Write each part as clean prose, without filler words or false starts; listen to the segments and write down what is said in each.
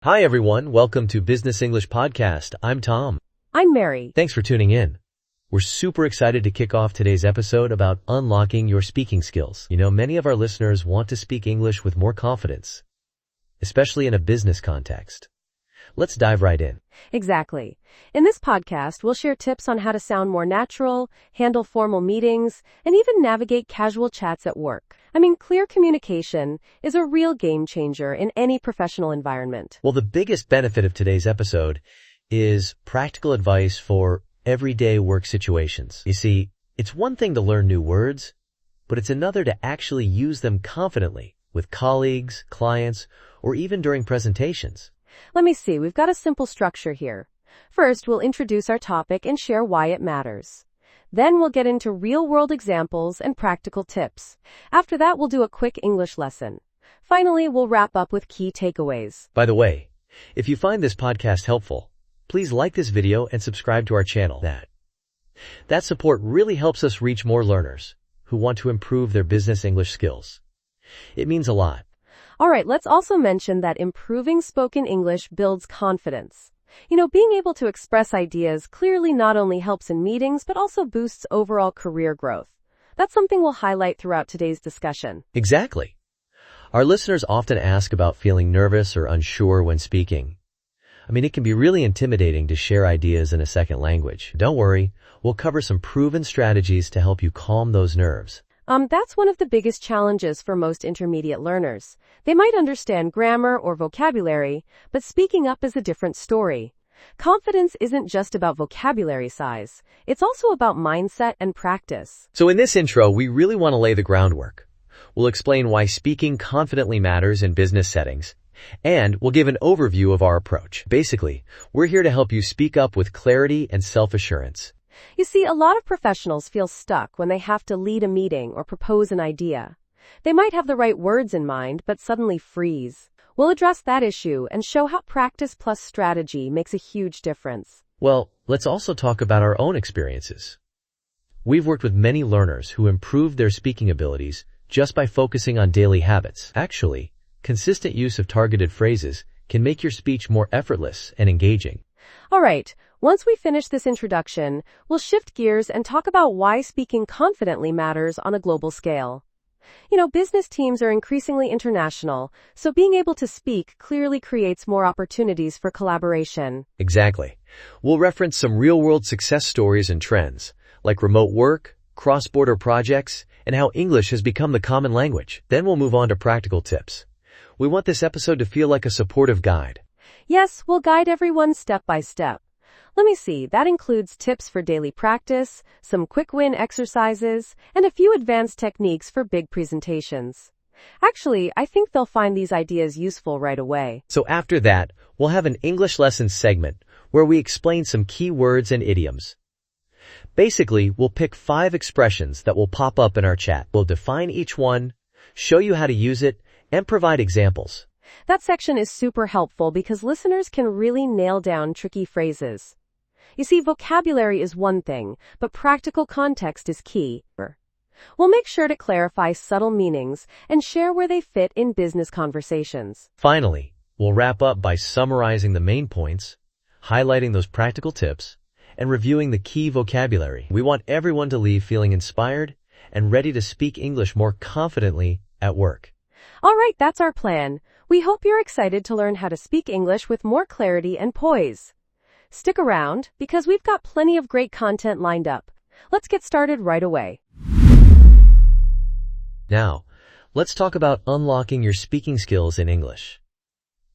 Hi everyone, welcome to Business English Podcast. I'm Tom. I'm Mary. Thanks for tuning in. We're super excited to kick off today's episode about unlocking your speaking skills. Many of our listeners want to speak English with more confidence, especially in a business context. Let's dive right in. Exactly. In this podcast, we'll share tips on how to sound more natural, handle formal meetings, and even navigate casual chats at work. Clear communication is a real game changer in any professional environment. Well, the biggest benefit of today's episode is practical advice for everyday work situations. You see, it's one thing to learn new words, but it's another to actually use them confidently with colleagues, clients, or even during presentations. Let me see, we've got a simple structure here. First, we'll introduce our topic and share why it matters. Then we'll get into real-world examples and practical tips. After that, we'll do a quick English lesson. Finally, we'll wrap up with key takeaways. By the way, if you find this podcast helpful, please like this video and subscribe to our channel. That support really helps us reach more learners who want to improve their business English skills. It means a lot. All right, let's also mention that improving spoken English builds confidence. Being able to express ideas clearly not only helps in meetings, but also boosts overall career growth. That's something we'll highlight throughout today's discussion. Exactly. Our listeners often ask about feeling nervous or unsure when speaking. It can be really intimidating to share ideas in a second language. Don't worry, we'll cover some proven strategies to help you calm those nerves. That's one of the biggest challenges for most intermediate learners. They might understand grammar or vocabulary, but speaking up is a different story. Confidence isn't just about vocabulary size. It's also about mindset and practice. So in this intro, we really want to lay the groundwork. We'll explain why speaking confidently matters in business settings, and we'll give an overview of our approach. Basically, we're here to help you speak up with clarity and self-assurance. You see, a lot of professionals feel stuck when they have to lead a meeting or propose an idea. They might have the right words in mind, but suddenly freeze. We'll address that issue and show how practice plus strategy makes a huge difference. Well, let's also talk about our own experiences. We've worked with many learners who improved their speaking abilities just by focusing on daily habits. Actually, consistent use of targeted phrases can make your speech more effortless and engaging. All right, once we finish this introduction, we'll shift gears and talk about why speaking confidently matters on a global scale. Business teams are increasingly international, so being able to speak clearly creates more opportunities for collaboration. Exactly. We'll reference some real-world success stories and trends, like remote work, cross-border projects, and how English has become the common language. Then we'll move on to practical tips. We want this episode to feel like a supportive guide. Yes, we'll guide everyone step by step. Let me see, that includes tips for daily practice, some quick win exercises, and a few advanced techniques for big presentations. Actually, I think they'll find these ideas useful right away. So after that, we'll have an English lesson segment where we explain some key words and idioms. Basically, we'll pick 5 expressions that will pop up in our chat. We'll define each one, show you how to use it, and provide examples. That section is super helpful because listeners can really nail down tricky phrases. You see, vocabulary is one thing, but practical context is key. We'll make sure to clarify subtle meanings and share where they fit in business conversations. Finally, we'll wrap up by summarizing the main points, highlighting those practical tips, and reviewing the key vocabulary. We want everyone to leave feeling inspired and ready to speak English more confidently at work. All right, that's our plan. We hope you're excited to learn how to speak English with more clarity and poise. Stick around, because we've got plenty of great content lined up. Let's get started right away. Now, let's talk about unlocking your speaking skills in English.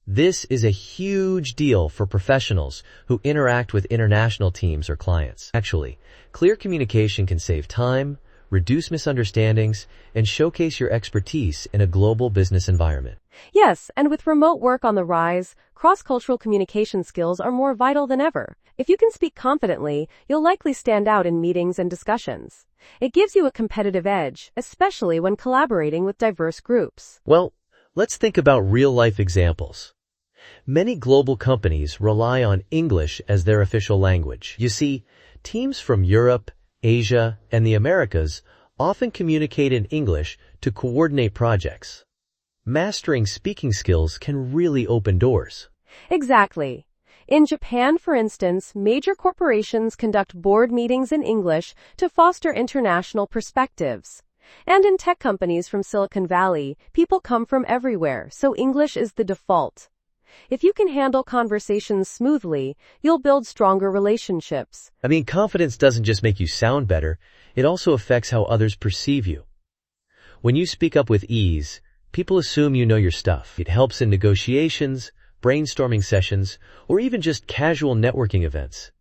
This is a huge deal for professionals who interact with international teams or clients. Actually, clear communication can save time, reduce misunderstandings, and showcase your expertise in a global business environment. Yes, and with remote work on the rise, cross-cultural communication skills are more vital than ever. If you can speak confidently, you'll likely stand out in meetings and discussions. It gives you a competitive edge, especially when collaborating with diverse groups. Well, let's think about real-life examples. Many global companies rely on English as their official language. You see, teams from Europe, Asia, and the Americas often communicate in English to coordinate projects. Mastering speaking skills can really open doors. Exactly. In Japan, for instance, major corporations conduct board meetings in English to foster international perspectives. And in tech companies from Silicon Valley, people come from everywhere, so English is the default. If you can handle conversations smoothly, you'll build stronger relationships. I mean, confidence doesn't just make you sound better, it also affects how others perceive you. When you speak up with ease, people assume you know your stuff. It helps in negotiations, brainstorming sessions, or even just casual networking events.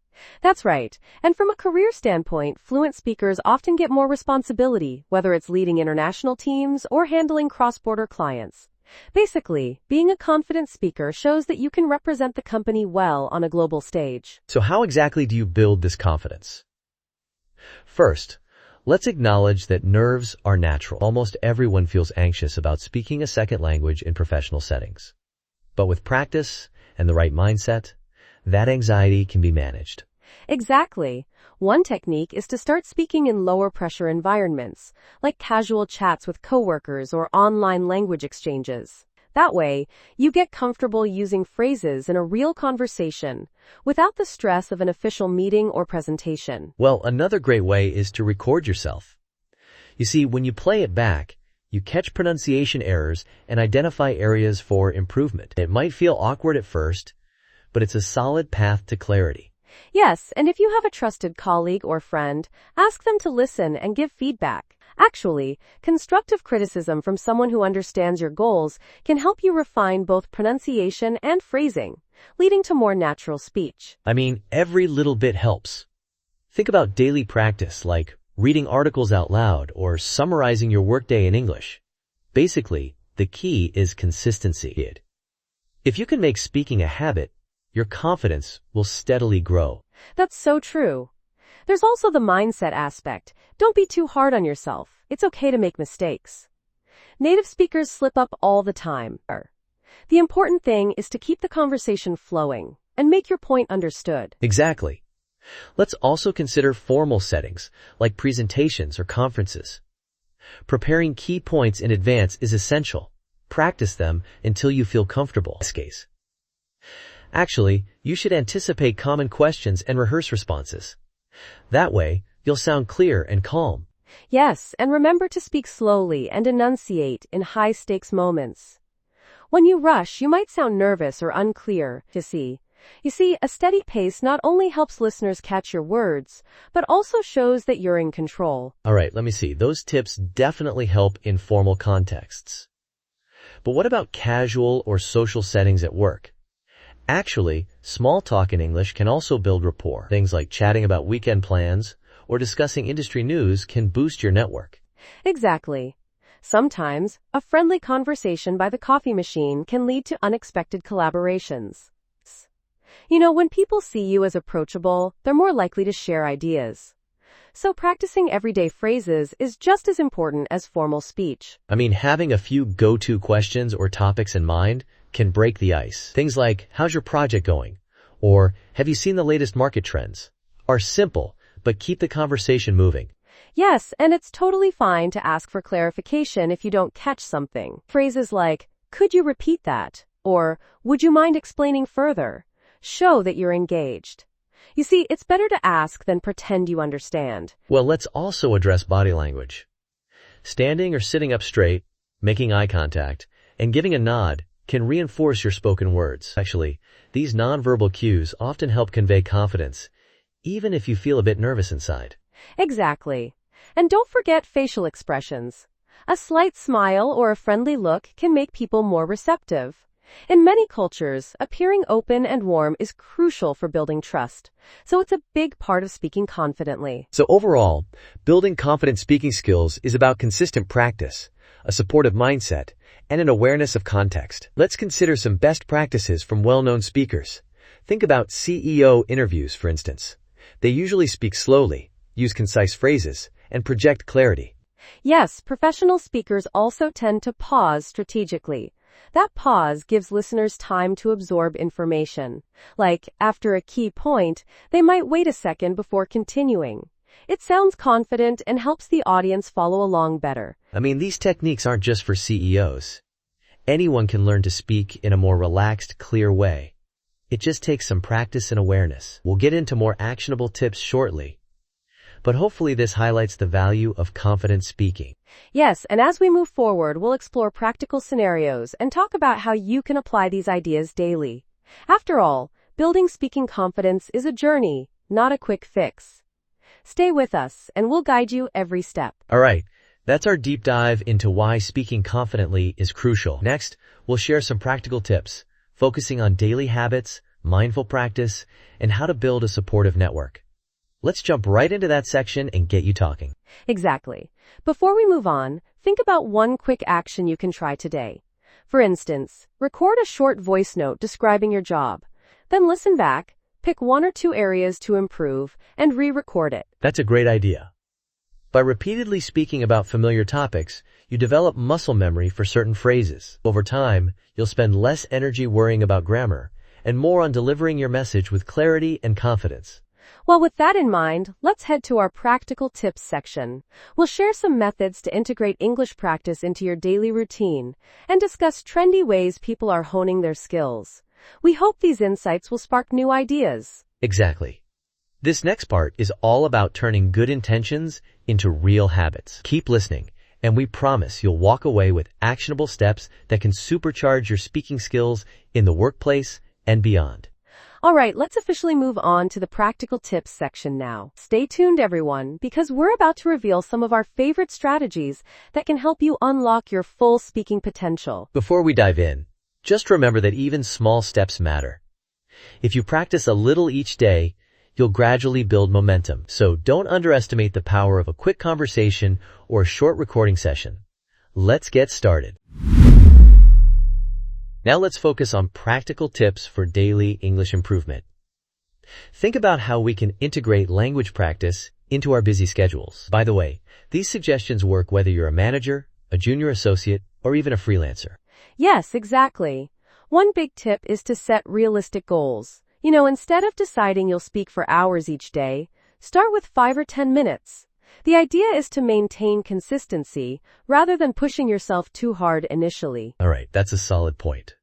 That's right. And from a career standpoint, fluent speakers often get more responsibility, whether it's leading international teams or handling cross-border clients. Basically, being a confident speaker shows that you can represent the company well on a global stage. So how exactly do you build this confidence? First, let's acknowledge that nerves are natural. Almost everyone feels anxious about speaking a second language in professional settings. But with practice and the right mindset, that anxiety can be managed. Exactly. One technique is to start speaking in lower pressure environments, like casual chats with coworkers or online language exchanges. That way, you get comfortable using phrases in a real conversation, without the stress of an official meeting or presentation. Well, another great way is to record yourself. You see, when you play it back, you catch pronunciation errors and identify areas for improvement. It might feel awkward at first, but it's a solid path to clarity. Yes, and if you have a trusted colleague or friend, ask them to listen and give feedback. Actually, constructive criticism from someone who understands your goals can help you refine both pronunciation and phrasing, leading to more natural speech. I mean, every little bit helps. Think about daily practice like reading articles out loud or summarizing your workday in English. Basically, the key is consistency. If you can make speaking a habit, your confidence will steadily grow. That's so true. There's also the mindset aspect. Don't be too hard on yourself. It's okay to make mistakes. Native speakers slip up all the time. The important thing is to keep the conversation flowing and make your point understood. Exactly. Let's also consider formal settings, like presentations or conferences. Preparing key points in advance is essential. Practice them until you feel comfortable. In this case. Actually, you should anticipate common questions and rehearse responses. That way, you'll sound clear and calm. Yes, and remember to speak slowly and enunciate in high-stakes moments. When you rush, you might sound nervous or unclear. You see, a steady pace not only helps listeners catch your words, but also shows that you're in control. All right, let me see. Those tips definitely help in formal contexts. But what about casual or social settings at work? Actually, small talk in English can also build rapport. Things like chatting about weekend plans or discussing industry news can boost your network. Exactly. Sometimes, a friendly conversation by the coffee machine can lead to unexpected collaborations. You know, when people see you as approachable, they're more likely to share ideas. So practicing everyday phrases is just as important as formal speech. I mean, having a few go-to questions or topics in mind can break the ice. Things like, how's your project going? Or, have you seen the latest market trends? Are simple, but keep the conversation moving. Yes, and it's totally fine to ask for clarification if you don't catch something. Phrases like, could you repeat that? Or, would you mind explaining further? Show that you're engaged. You see, it's better to ask than pretend you understand. Well, let's also address body language. Standing or sitting up straight, making eye contact, and giving a nod can reinforce your spoken words. Actually, these nonverbal cues often help convey confidence, even if you feel a bit nervous inside. Exactly. And don't forget facial expressions. A slight smile or a friendly look can make people more receptive. In many cultures, appearing open and warm is crucial for building trust, so it's a big part of speaking confidently. So overall, building confident speaking skills is about consistent practice, a supportive mindset, and an awareness of context. Let's consider some best practices from well-known speakers. Think about CEO interviews, for instance. They usually speak slowly, use concise phrases, and project clarity. Yes, professional speakers also tend to pause strategically. That pause gives listeners time to absorb information. Like, after a key point, they might wait a second before continuing. It sounds confident and helps the audience follow along better. I mean, these techniques aren't just for CEOs. Anyone can learn to speak in a more relaxed, clear way. It just takes some practice and awareness. We'll get into more actionable tips shortly, but hopefully this highlights the value of confident speaking. Yes, and as we move forward, we'll explore practical scenarios and talk about how you can apply these ideas daily. After all, building speaking confidence is a journey, not a quick fix. Stay with us, and we'll guide you every step. All right, that's our deep dive into why speaking confidently is crucial. Next, we'll share some practical tips, focusing on daily habits, mindful practice, and how to build a supportive network. Let's jump right into that section and get you talking. Exactly. Before we move on, think about one quick action you can try today. For instance, record a short voice note describing your job. Then listen back, pick one or two areas to improve, and re-record it. That's a great idea. By repeatedly speaking about familiar topics, you develop muscle memory for certain phrases. Over time, you'll spend less energy worrying about grammar and more on delivering your message with clarity and confidence. Well, with that in mind, let's head to our practical tips section. We'll share some methods to integrate English practice into your daily routine and discuss trendy ways people are honing their skills. We hope these insights will spark new ideas. Exactly. This next part is all about turning good intentions into real habits. Keep listening, and we promise you'll walk away with actionable steps that can supercharge your speaking skills in the workplace and beyond. All right, let's officially move on to the practical tips section now. Stay tuned, everyone, because we're about to reveal some of our favorite strategies that can help you unlock your full speaking potential. Before we dive in, just remember that even small steps matter. If you practice a little each day, you'll gradually build momentum. So don't underestimate the power of a quick conversation or a short recording session. Let's get started. Now let's focus on practical tips for daily English improvement. Think about how we can integrate language practice into our busy schedules. By the way, these suggestions work whether you're a manager, a junior associate, or even a freelancer. Yes, exactly. One big tip is to set realistic goals. Instead of deciding you'll speak for hours each day, start with 5 or 10 minutes. The idea is to maintain consistency rather than pushing yourself too hard initially. All right, that's a solid point.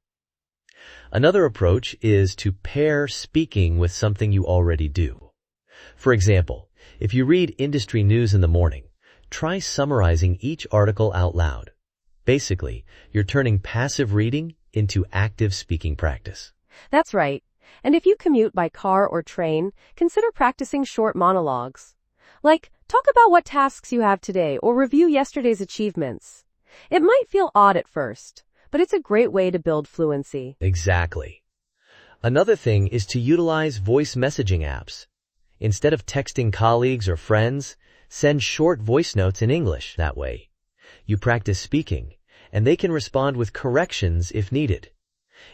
Another approach is to pair speaking with something you already do. For example, if you read industry news in the morning, try summarizing each article out loud. Basically, you're turning passive reading into active speaking practice. That's right. And if you commute by car or train, consider practicing short monologues. Like, talk about what tasks you have today or review yesterday's achievements. It might feel odd at first, but it's a great way to build fluency. Exactly. Another thing is to utilize voice messaging apps. Instead of texting colleagues or friends, send short voice notes in English. That way, you practice speaking, and they can respond with corrections if needed.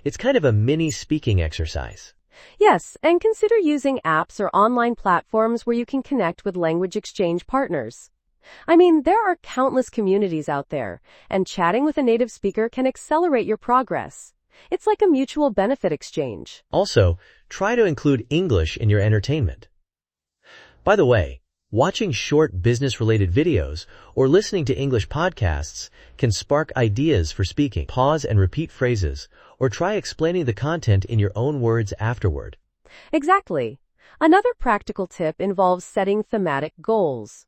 It's kind of a mini speaking exercise. Yes, and consider using apps or online platforms where you can connect with language exchange partners. There are countless communities out there, and chatting with a native speaker can accelerate your progress. It's like a mutual benefit exchange. Also, try to include English in your entertainment. By the way, watching short business-related videos or listening to English podcasts can spark ideas for speaking. Pause and repeat phrases, or try explaining the content in your own words afterward. Exactly. Another practical tip involves setting thematic goals.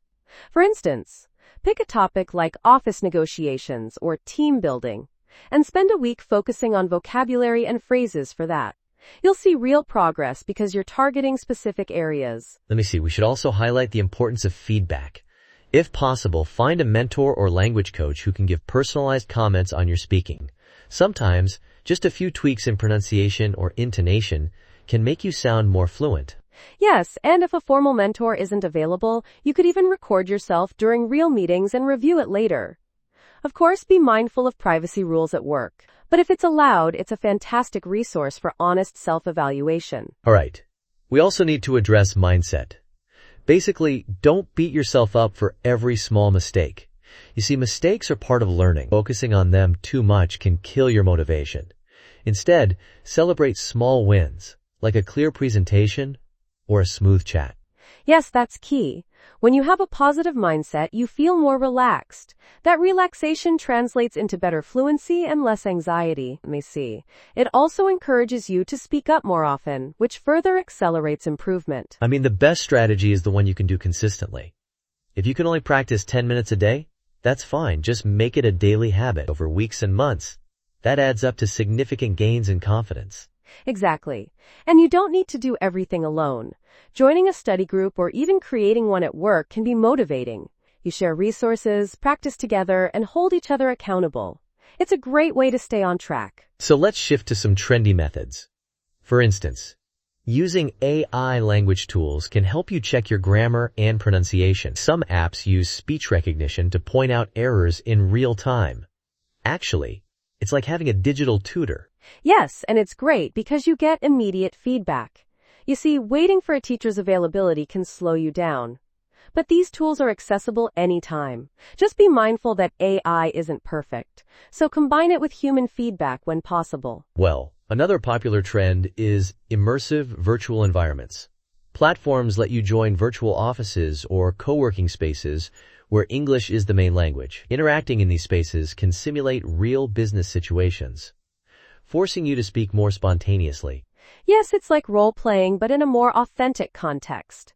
For instance, pick a topic like office negotiations or team building, and spend a week focusing on vocabulary and phrases for that. You'll see real progress because you're targeting specific areas. We should also highlight the importance of feedback. If possible, find a mentor or language coach who can give personalized comments on your speaking. Sometimes, just a few tweaks in pronunciation or intonation can make you sound more fluent. Yes, and if a formal mentor isn't available, you could even record yourself during real meetings and review it later. Of course, be mindful of privacy rules at work. But if it's allowed, it's a fantastic resource for honest self-evaluation. All right. We also need to address mindset. Basically, don't beat yourself up for every small mistake. You see, mistakes are part of learning. Focusing on them too much can kill your motivation. Instead, celebrate small wins, like a clear presentation or a smooth chat. Yes, that's key. When you have a positive mindset, you feel more relaxed. That relaxation translates into better fluency and less anxiety. Let me see. It also encourages you to speak up more often, which further accelerates improvement. I mean, the best strategy is the one you can do consistently. If you can only practice 10 minutes a day, that's fine. Just make it a daily habit over weeks and months. That adds up to significant gains in confidence. Exactly. And you don't need to do everything alone. Joining a study group or even creating one at work can be motivating. You share resources, practice together, and hold each other accountable. It's a great way to stay on track. So let's shift to some trendy methods. For instance, using AI language tools can help you check your grammar and pronunciation. Some apps use speech recognition to point out errors in real time. Actually, it's like having a digital tutor. Yes, and it's great because you get immediate feedback. You see, waiting for a teacher's availability can slow you down. But these tools are accessible anytime. Just be mindful that AI isn't perfect, so combine it with human feedback when possible. Well, another popular trend is immersive virtual environments. Platforms let you join virtual offices or co-working spaces where English is the main language. Interacting in these spaces can simulate real business situations, forcing you to speak more spontaneously. Yes, it's like role-playing, but in a more authentic context.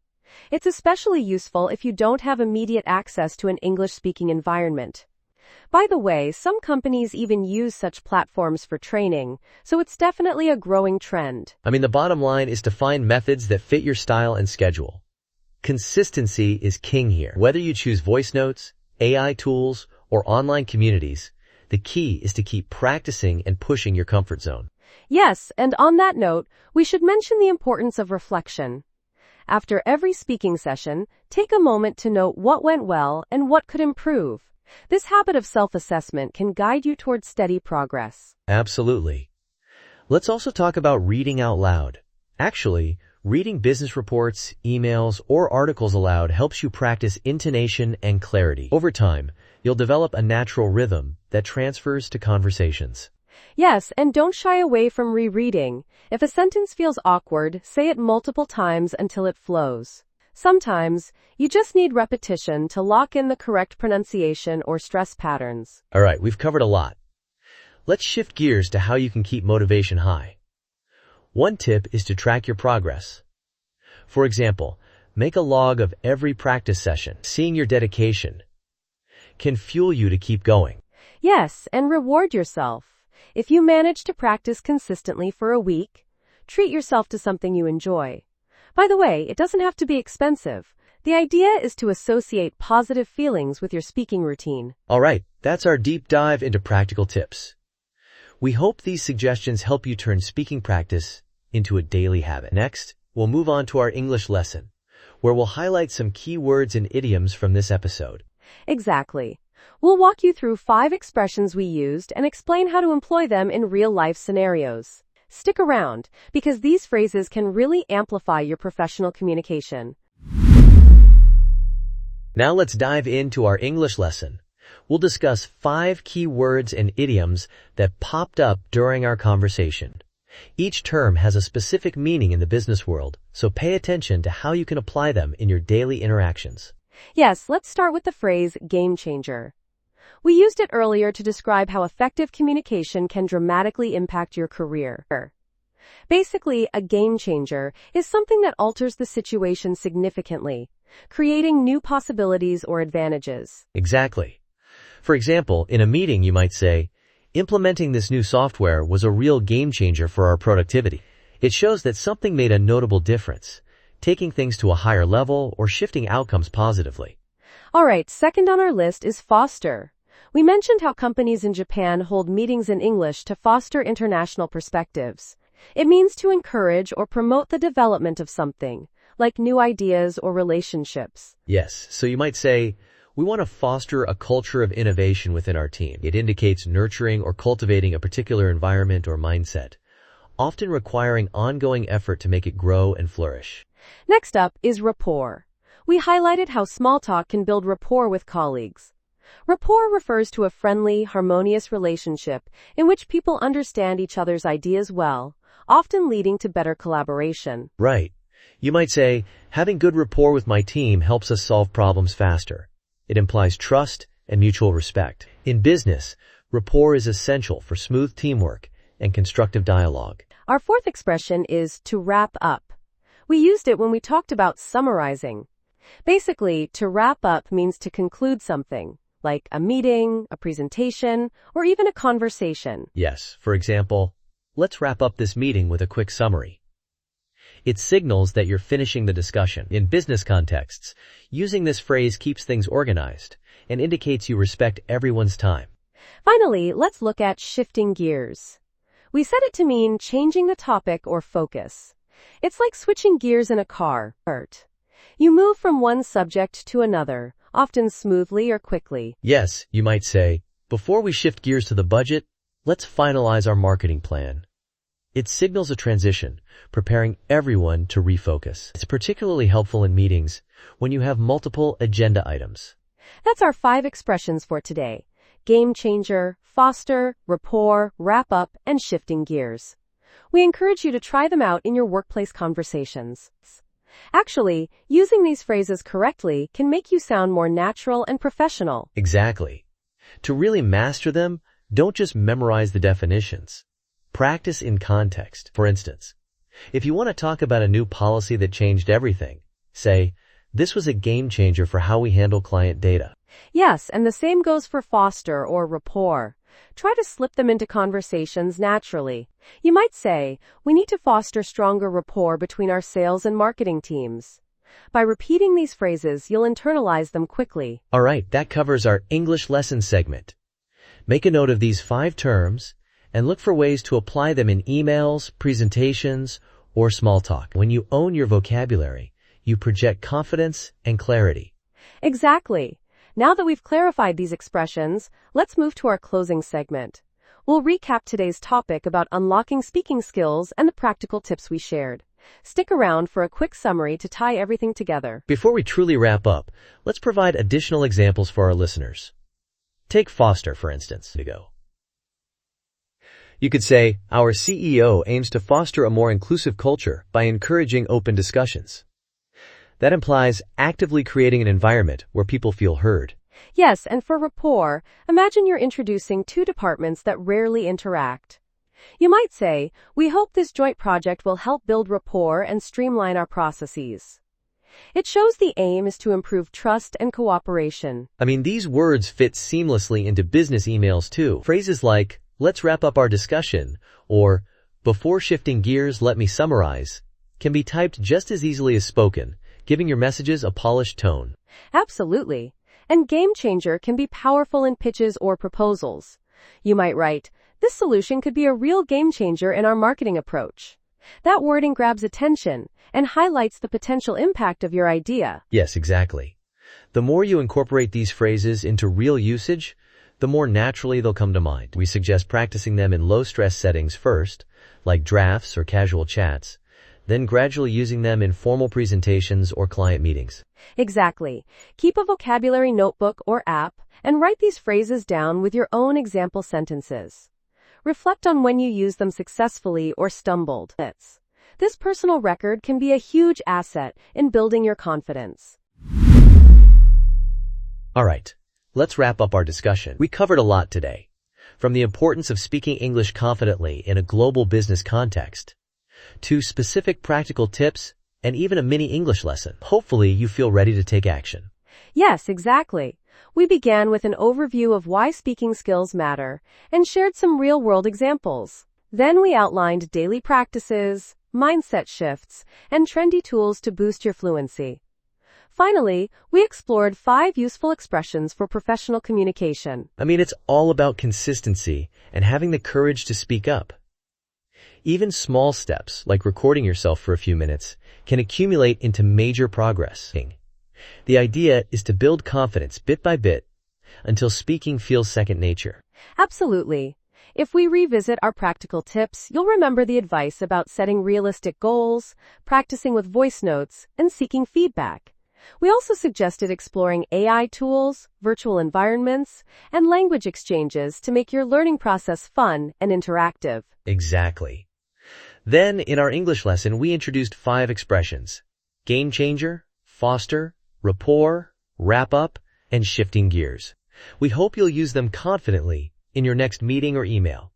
It's especially useful if you don't have immediate access to an English-speaking environment. By the way, some companies even use such platforms for training, so it's definitely a growing trend. I mean, the bottom line is to find methods that fit your style and schedule. Consistency is king here. Whether you choose voice notes, AI tools, or online communities, the key is to keep practicing and pushing your comfort zone. Yes, and on that note, we should mention the importance of reflection. After every speaking session, take a moment to note what went well and what could improve. This habit of self-assessment can guide you towards steady progress. Absolutely. Let's also talk about reading out loud. Actually, reading business reports, emails, or articles aloud helps you practice intonation and clarity. Over time, you'll develop a natural rhythm that transfers to conversations. Yes, and don't shy away from rereading. If a sentence feels awkward, say it multiple times until it flows. Sometimes, you just need repetition to lock in the correct pronunciation or stress patterns. All right, we've covered a lot. Let's shift gears to how you can keep motivation high. One tip is to track your progress. For example, make a log of every practice session. Seeing your dedication can fuel you to keep going. Yes, and reward yourself. If you manage to practice consistently for a week, treat yourself to something you enjoy. By the way, it doesn't have to be expensive. The idea is to associate positive feelings with your speaking routine. All right, that's our deep dive into practical tips. We hope these suggestions help you turn speaking practice into a daily habit. Next, we'll move on to our English lesson, where we'll highlight some key words and idioms from this episode. Exactly. We'll walk you through 5 expressions we used and explain how to employ them in real-life scenarios. Stick around, because these phrases can really amplify your professional communication. Now let's dive into our English lesson. We'll discuss 5 key words and idioms that popped up during our conversation. Each term has a specific meaning in the business world, so pay attention to how you can apply them in your daily interactions. Yes, let's start with the phrase game changer. We used it earlier to describe how effective communication can dramatically impact your career. Basically, a game changer is something that alters the situation significantly, creating new possibilities or advantages. Exactly. For example, in a meeting you might say, implementing this new software was a real game changer for our productivity. It shows that something made a notable difference, taking things to a higher level or shifting outcomes positively. All right, second on our list is foster. We mentioned how companies in Japan hold meetings in English to foster international perspectives. It means to encourage or promote the development of something, like new ideas or relationships. Yes, so you might say, we want to foster a culture of innovation within our team. It indicates nurturing or cultivating a particular environment or mindset, often requiring ongoing effort to make it grow and flourish. Next up is rapport. We highlighted how small talk can build rapport with colleagues. Rapport refers to a friendly, harmonious relationship in which people understand each other's ideas well, often leading to better collaboration. Right. You might say, Having good rapport with my team helps us solve problems faster. It implies trust and mutual respect. In business, rapport is essential for smooth teamwork and constructive dialogue. Our fourth expression is to wrap up. We used it when we talked about summarizing. Basically, to wrap up means to conclude something, like a meeting, a presentation, or even a conversation. Yes, for example, let's wrap up this meeting with a quick summary. It signals that you're finishing the discussion. In business contexts, using this phrase keeps things organized and indicates you respect everyone's time. Finally, let's look at shifting gears. We set it to mean changing the topic or focus. It's like switching gears in a car. You move from one subject to another, often smoothly or quickly. Yes, you might say, before we shift gears to the budget, let's finalize our marketing plan. It signals a transition, preparing everyone to refocus. It's particularly helpful in meetings when you have multiple agenda items. That's our 5 expressions for today: game changer, foster, rapport, wrap up, and shifting gears. We encourage you to try them out in your workplace conversations. Actually, using these phrases correctly can make you sound more natural and professional. Exactly. To really master them, don't just memorize the definitions. Practice in context. For instance, if you want to talk about a new policy that changed everything, say, "This was a game changer for how we handle client data." Yes, and the same goes for foster or rapport. Try to slip them into conversations naturally. You might say, "We need to foster stronger rapport between our sales and marketing teams." By repeating these phrases, you'll internalize them quickly. All right, that covers our English lesson segment. Make a note of these 5 terms and look for ways to apply them in emails, presentations, or small talk. When you own your vocabulary, you project confidence and clarity. Exactly. Now that we've clarified these expressions, let's move to our closing segment. We'll recap today's topic about unlocking speaking skills and the practical tips we shared. Stick around for a quick summary to tie everything together. Before we truly wrap up, let's provide additional examples for our listeners. Take foster, for instance. You could say, "Our CEO aims to foster a more inclusive culture by encouraging open discussions." That implies actively creating an environment where people feel heard. Yes, and for rapport, imagine you're introducing 2 departments that rarely interact. You might say, "We hope this joint project will help build rapport and streamline our processes." It shows the aim is to improve trust and cooperation. These words fit seamlessly into business emails too. Phrases like, "Let's wrap up our discussion," or "Before shifting gears, let me summarize," can be typed just as easily as spoken, giving your messages a polished tone. Absolutely. And game changer can be powerful in pitches or proposals. You might write, "This solution could be a real game changer in our marketing approach." That wording grabs attention and highlights the potential impact of your idea. Yes, exactly. The more you incorporate these phrases into real usage, the more naturally they'll come to mind. We suggest practicing them in low-stress settings first, like drafts or casual chats, then gradually using them in formal presentations or client meetings. Exactly. Keep a vocabulary notebook or app and write these phrases down with your own example sentences. Reflect on when you used them successfully or stumbled. This personal record can be a huge asset in building your confidence. All right, let's wrap up our discussion. We covered a lot today, from the importance of speaking English confidently in a global business context, to specific practical tips and even a mini English lesson. Hopefully you feel ready to take action. Yes, exactly. We began with an overview of why speaking skills matter and shared some real-world examples. Then we outlined daily practices, mindset shifts, and trendy tools to boost your fluency. Finally, we explored 5 useful expressions for professional communication. It's all about consistency and having the courage to speak up. Even small steps, like recording yourself for a few minutes, can accumulate into major progress. The idea is to build confidence bit by bit until speaking feels second nature. Absolutely. If we revisit our practical tips, you'll remember the advice about setting realistic goals, practicing with voice notes, and seeking feedback. We also suggested exploring AI tools, virtual environments, and language exchanges to make your learning process fun and interactive. Exactly. Then, in our English lesson, we introduced 5 expressions: game changer, foster, rapport, wrap up, and shifting gears. We hope you'll use them confidently in your next meeting or email.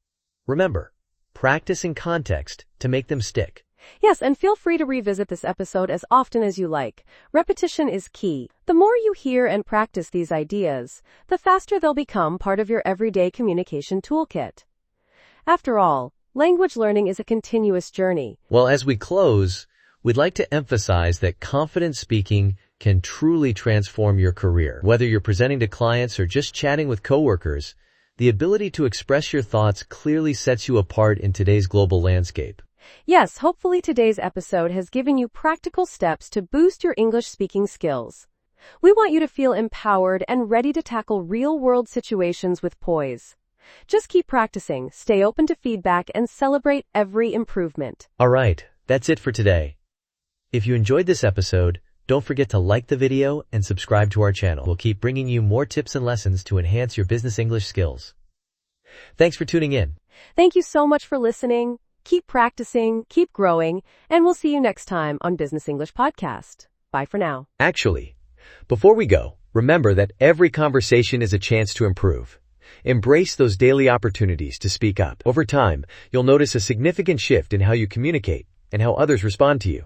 Remember, practice in context to make them stick. Yes, and feel free to revisit this episode as often as you like. Repetition is key. The more you hear and practice these ideas, the faster they'll become part of your everyday communication toolkit. After all, language learning is a continuous journey. Well, as we close, we'd like to emphasize that confident speaking can truly transform your career. Whether you're presenting to clients or just chatting with coworkers, the ability to express your thoughts clearly sets you apart in today's global landscape. Yes, hopefully today's episode has given you practical steps to boost your English speaking skills. We want you to feel empowered and ready to tackle real-world situations with poise. Just keep practicing, stay open to feedback, and celebrate every improvement. All right, that's it for today. If you enjoyed this episode, don't forget to like the video and subscribe to our channel. We'll keep bringing you more tips and lessons to enhance your business English skills. Thanks for tuning in. Thank you so much for listening. Keep practicing, keep growing, and we'll see you next time on Business English Podcast. Bye for now. Actually, before we go, remember that every conversation is a chance to improve. Embrace those daily opportunities to speak up. Over time, you'll notice a significant shift in how you communicate and how others respond to you.